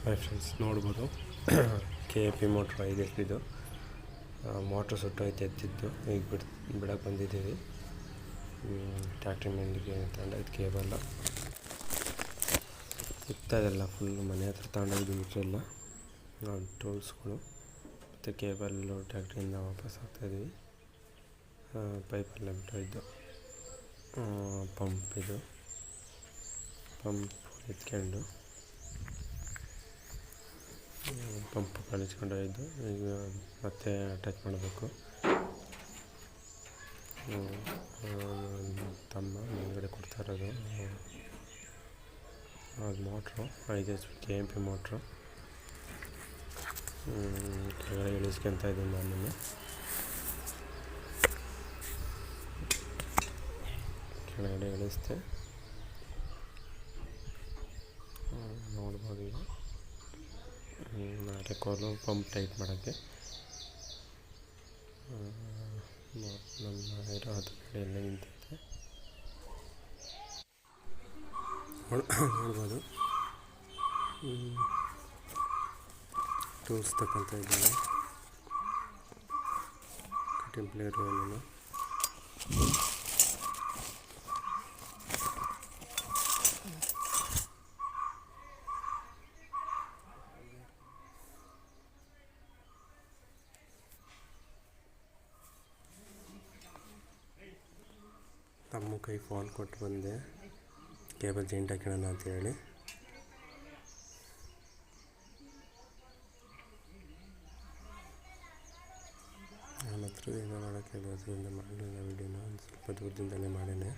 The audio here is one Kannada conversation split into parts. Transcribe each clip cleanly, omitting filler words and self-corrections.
ಹಾಯ್ ಫ್ರೆಂಡ್ಸ್, ನೋಡ್ಬೋದು ಕೆ ಎ ಪಿ ಮೋಟ್ರ್ 5 ಎಚ್.ಪಿದು ಮೋಟ್ರ್ ಸುಟ್ಟೋಯ್ತು. ಎತ್ತಿದ್ದು ಈಗ ಬಿಡಕ್ಕೆ ಬಂದಿದ್ದೀವಿ. ಟ್ಯಾಕ್ಟ್ರಿ ಮೇಲಿಗೆ ತಗೊಂಡೋಯ್ತು. ಕೇಬಲ್ಲ ಇತ್ತದೆಲ್ಲ ಫುಲ್ ಮನೆ ಹತ್ರ ತಗೊಂಡೋಗಿದ್ದು ಬಿಟ್ಟರೆಲ್ಲ ಟೂಲ್ಸ್ಗಳು ಮತ್ತು ಕೇಬಲ್ಲು ಟ್ಯಾಕ್ಟ್ರಿಯಿಂದ ವಾಪಸ್ ಹಾಕ್ತಾಯಿದ್ವಿ. ಪೈಪೆಲ್ಲ ಬಿಟ್ಟೋಯ್ತು. ಪಂಪ್ ಎತ್ಕೊಂಡು ಪಂಪ್ ಕಳಿಸ್ಕೊಂಡೋಗಿದ್ದು. ಈಗ ಮತ್ತೆ ಅಟ್ಯಾಚ್ ಮಾಡಬೇಕು. ತಮ್ಮ ಮುಂದುಗಡೆ ಕೊಡ್ತಾ ಇರೋದು ಅದು motor 5 HP K M P motor. ಕೆಳಗಡೆ ಇಳಿಸ್ಕೊತ ಇದ್ದೀನಿ ನಾನು. ಕೆಳಗಡೆ ಇಳಿಸ್ತೆ ನೋಡ್ಬೋದು. ಈಗ ನಾಳೆ ಕೋಲು ಪಂಪ್ ಟೈಟ್ ಮಾಡೋಕ್ಕೆ ನಮ್ಮ ಇರೋ ಅದು ಎಲ್ಲ ನಿಂತಿದೆ. ನೋಡ್ಬೋದು. ಟೂಲ್ಸ್ ತಗೊತ ಇದ್ದೀನಿ. ಕಟಿಂಗ್ ಪ್ಲೇಯರು ನಾನು ತಮ್ಮ ಕೈ ಫೋನ್ ಕೊಟ್ಟು ಬಂದೆ, ಕೇಬಲ್ ಜಾಯಿಂಟ್ ಹಾಕೋಣ ಅಂತೇಳಿ. ನನ್ನ ಹತ್ರದಿಂದ ಮಾಡೋಕ್ಕೆ ಹತ್ರದಿಂದ ಮಾಡಲಿಲ್ಲ. ವೀಡಿಯೋನ ಒಂದು ಸ್ವಲ್ಪ ದೂರದಿಂದಲೇ ಮಾಡೇನೆ.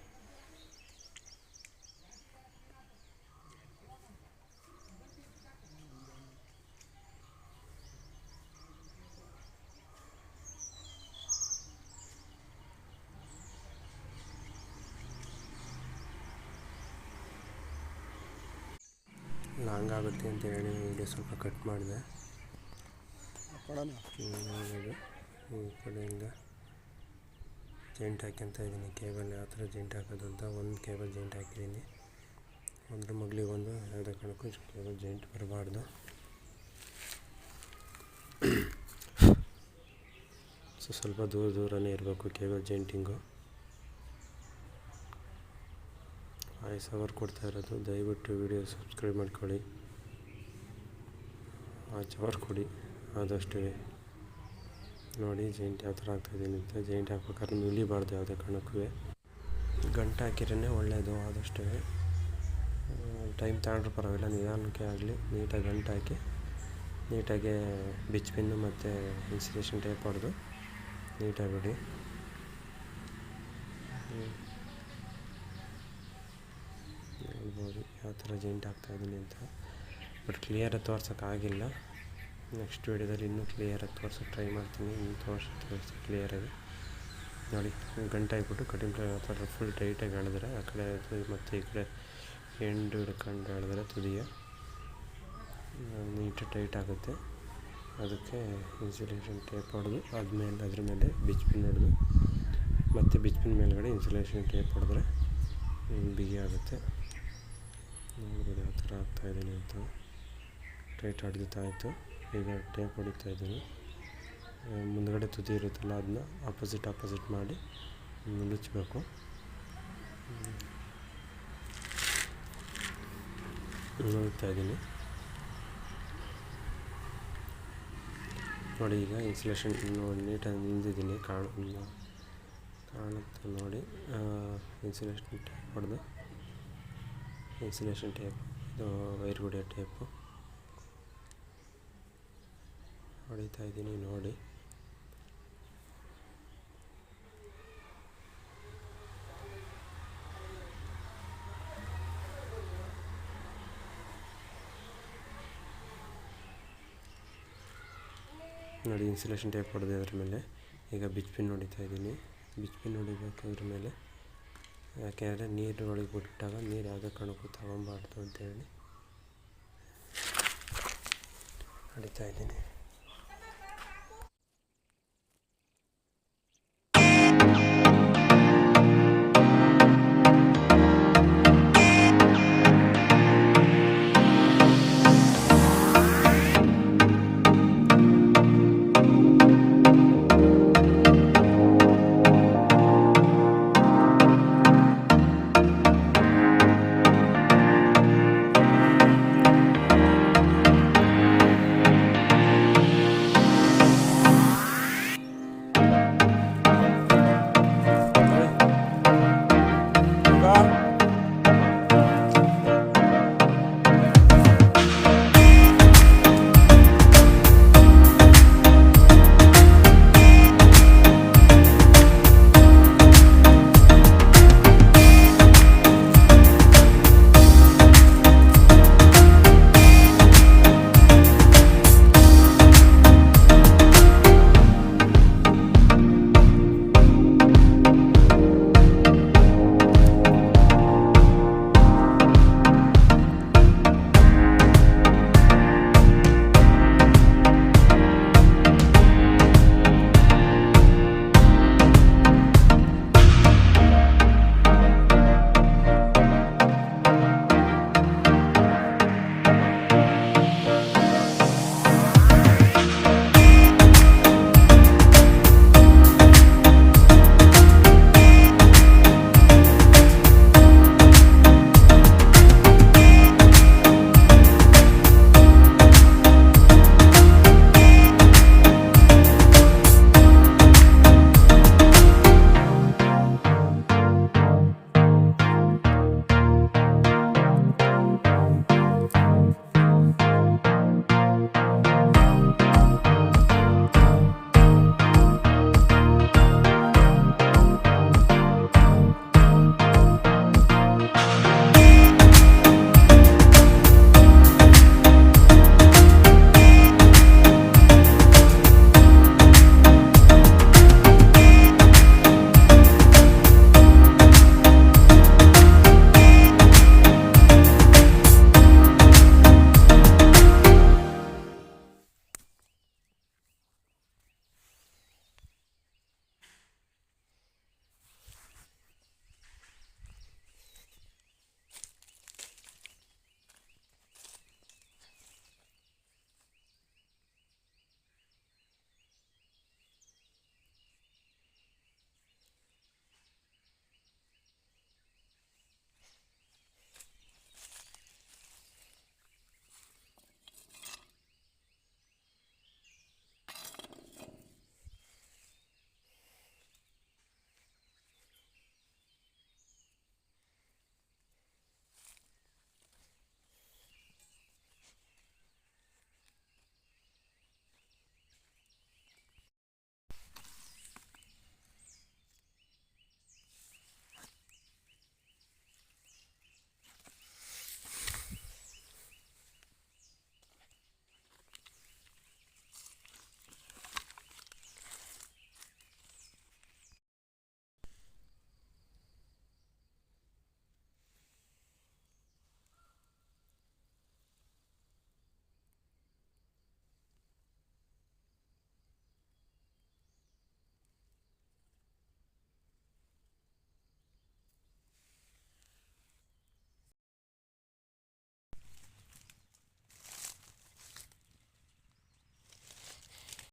ಲಾಂಗ್ ಆಗುತ್ತೆ ಅಂತ ಹೇಳಿ ವಿಡಿಯೋ ಸ್ವಲ್ಪ ಕಟ್ ಮಾಡಿದೆ. ಈ ಕಡೆಯಿಂದ ಜಾಯಿಂಟ್ ಹಾಕ್ಯಂತ ಇದ್ದೀನಿ. ಕೇಬಲ್ ಯಾವ ಥರ ಜಾಯಿಂಟ್ ಹಾಕೋದು ಅಂತ ಒಂದು ಕೇಬಲ್ ಜಾಯಿಂಟ್ ಹಾಕಿದ್ದೀನಿ. ಒಂದು ಮಗ್ಲಿಗೆ ಒಂದು ಯಾವುದೇ ಕಾರಣಕ್ಕೂ ಕೇಬಲ್ ಜಾಯಿಂಟ್ ಬರಬಾರ್ದು. ಸ್ವಲ್ಪ ದೂರನೇ ಇರಬೇಕು ಕೇಬಲ್ ಜಾಯಿಂಟಿಂಗು. ವಾಯ್ಸ್ ಓವರ್ ಕೊಡ್ತಾ ಇರೋದು. ದಯವಿಟ್ಟು ವಿಡಿಯೋ ಸಬ್ಸ್ಕ್ರೈಬ್ ಮಾಡ್ಕೊಳ್ಳಿ. ವಾಚ್ ಓವರ್ ಕೊಡಿ ಆದಷ್ಟು. ನೋಡಿ ಜಾಯಿಂಟ್ ಯಾವ ಥರ ಆಗ್ತಾಯಿದ್ದೀನಿ ಅಂತ. ಜಾಯಿಂಟ್ ಹಾಕ್ಬೇಕಾದ್ರೆ ನುಲಿಬಾರ್ದು ಯಾವುದೇ ಕಾರಣಕ್ಕೂ. ಗಂಟು ಹಾಕಿರೇ ಒಳ್ಳೆಯದು. ಆದಷ್ಟು ಟೈಮ್ ತಗೊಂಡ್ರೂ ಪರವಾಗಿಲ್ಲ, ನಿಧಾನಕ್ಕೆ ಆಗಲಿ ನೀಟಾಗಿ ಗಂಟು ಹಾಕಿ ನೀಟಾಗಿ ಬಿಚ್ ಪಿನ್ನು ಮತ್ತು ಇನ್ಸುಲೇಷನ್ ಟೇಪ್ ಹೊಡೆದು ನೀಟಾಗಿ ಬಿಡಿ. ನೋಡ್ಬೋದು ಯಾವ ಥರ ಜಾಯಿಂಟ್ ಹಾಕ್ತಾಯಿದ್ದೀನಿ ಅಂತ. ಬಟ್ ಕ್ಲಿಯರಾಗಿ ತೋರ್ಸೋಕ್ಕಾಗಿಲ್ಲ. ನೆಕ್ಸ್ಟ್ ವೀಡಿಯೋದಲ್ಲಿ ಇನ್ನೂ ಕ್ಲಿಯರಾಗಿ ತೋರ್ಸೋಕ್ಕೆ ಟ್ರೈ ಮಾಡ್ತೀನಿ. ಇನ್ನೂ ತೋರಿಸಿ ಕ್ಲಿಯರಾಗಿ ನೋಡಿ. ಗಂಟು ಹಾಕ್ಬಿಟ್ಟು ಕಟಿಂಗ್ ಪ್ಲೇಯರ್ ಆ ಥರ ಫುಲ್ ಟೈಟಾಗಿ ಎಳೆದ್ರೆ ಆ ಕಡೆ ಮತ್ತು ಈ ಕಡೆ ಎಂಡು ಹಿಡ್ಕೊಂಡು ಎಳೆದ್ರೆ ತುದಿಯ ನೀಟಾಗಿ ಟೈಟ್ ಆಗುತ್ತೆ. ಅದಕ್ಕೆ ಇನ್ಸುಲೇಷನ್ ಟೇಪ್ ಹೊಡೆದು ಅದ್ರ ಮೇಲೆ ಬಿಚ್ ಪಿನ್ ಹೊಡೆದು ಮತ್ತು ಬಿಚ್ ಪಿನ್ ಮೇಲ್ಗಡೆ ಇನ್ಸುಲೇಷನ್ ಟೇಪ್ ಹೊಡೆದ್ರೆ ಬಿಗಿ ಆಗುತ್ತೆ. ನೋಡ್ಬೋದು ಯಾವ ಥರ ಆಗ್ತಾಯಿದ್ದೀನಿ ಅಂತ. ಟೈಟ್ ಹೊಡೆದಿತ್ತಾಯಿತು. ಈಗ ಟೇಪ್ ಹೊಡಿತಾ ಇದ್ದೀನಿ. ಮುಂದುಗಡೆ ತುದಿ ಇರುತ್ತಲ್ಲ ಅದನ್ನ ಆಪೋಸಿಟ್ ಮಾಡಿ ಮುಚ್ಚಬೇಕು. ನೋಡ್ತಾ ಇದ್ದೀನಿ ನೋಡಿ. ಈಗ ಇನ್ಸುಲೇಷನ್ ನೋಡಿ ನೀಟಾಗಿ ನಿಂತಿದ್ದೀನಿ. ಕಾಣುತ್ತೆ ನೋಡಿ. ಇನ್ಸುಲೇಷನ್ ಟೇಪ್ ಹೊಡೆದು ಇನ್ಸುಲೇಷನ್ ಟೇಪ್ ಇದು ವೈರ್ ಹೊಡೆಯೋ ಟೇಪು ಹೊಡಿತಾ ಇದ್ದೀನಿ ನೋಡಿ. ಇನ್ಸುಲೇಷನ್ ಟೇಪ್ ಹೊಡೆದು ಅದ್ರ ಮೇಲೆ ಈಗ ಬಿಚ್ ಪಿನ್ ಹೊಡಿತಾ ಇದ್ದೀನಿ. ಬಿಚ್ ಪಿನ್ ಹೊಡಿಬೇಕು ಅದ್ರ ಮೇಲೆ. ಯಾಕೆಂದರೆ ನೀರು ಒಳಗೆ ಬಿಟ್ಟಾಗ ನೀರು ಯಾವುದೇ ಕಾರಣಕ್ಕೂ ತಗೊಬಾರ್ದು ಅಂತೇಳಿ ಹೊಡಿತಾ ಇದ್ದೀನಿ.